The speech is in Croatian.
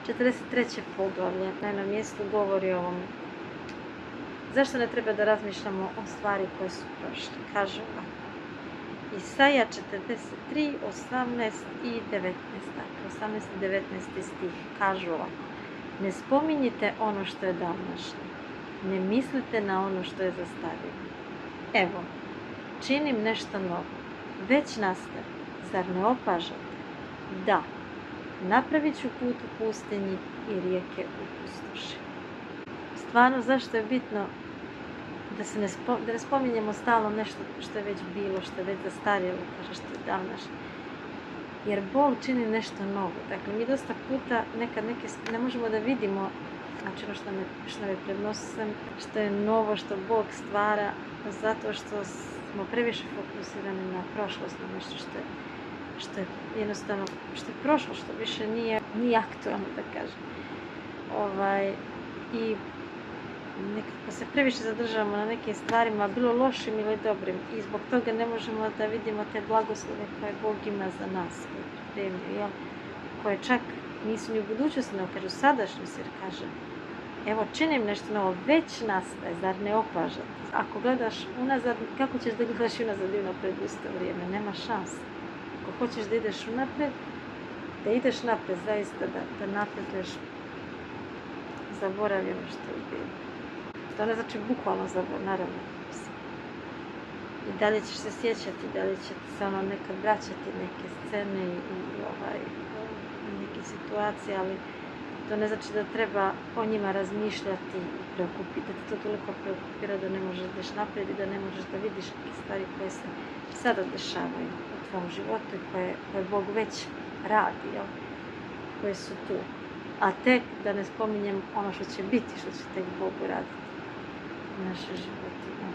43. poglavlje na jednom mjestu govori o ovom. Zašto ne treba da razmišljamo o stvari koje su prošle? Kaže ovako. Isaija 43, 18 i 19. 18 i 19 stih kažu ovako. Ne spominjite ono što je davnašnje. Ne mislite na ono što je zastarjelo. Evo, činim nešto novo. Već nastaje. Zar ne opažate? Da. Napravit ću put u pustinji i rijeke u pustoši. Stvarno, zašto je bitno da ne spominjemo stalno nešto što je već bilo, što je već zastarjelo, kaže što je davnašnje. Jer Bog čini nešto novo. Dakle, mi dosta puta nekad ne možemo da vidimo, znači ono što nam je pred nosem, što je novo, što Bog stvara, zato što smo previše fokusirani na prošlost, na nešto što je jednostavno, što je prošlo, što više nije aktualno, da kažem. I nekako se previše zadržavamo na nekim stvarima, bilo lošim ili dobrim, i zbog toga ne možemo da vidimo te blagoslove koje Bog ima za nas, koje je pripremio, koje čak nisu ni u budućnosti, no kažu sadašnjost, jer kaže, evo činim nešto novo, već nastaje, zar ne opažate? Ako gledaš unazad, kako ćeš da gledaš unazad i unapred u isto vrijeme? Nema šanse. Ako hoćeš da ideš unapred, da ideš napred, zaista da napreduješ, zaboravi ono što je bilo. To ne znači bukvalno zaboravi, naravno. I dalje ćeš se sjećati, dalje će se nekad vraćati neke scene i neke situacije, ali to ne znači da treba o njima razmišljati i preokupiti, da te to toliko preokupira da ne možeš da ideš naprijed i da ne možeš da vidiš neke stvari koje se sada dešavaju u tvom životu i koje Bog već radi, koje su tu. A tek da ne spominjem ono što će biti, što će tek Bog uraditi u našoj životima.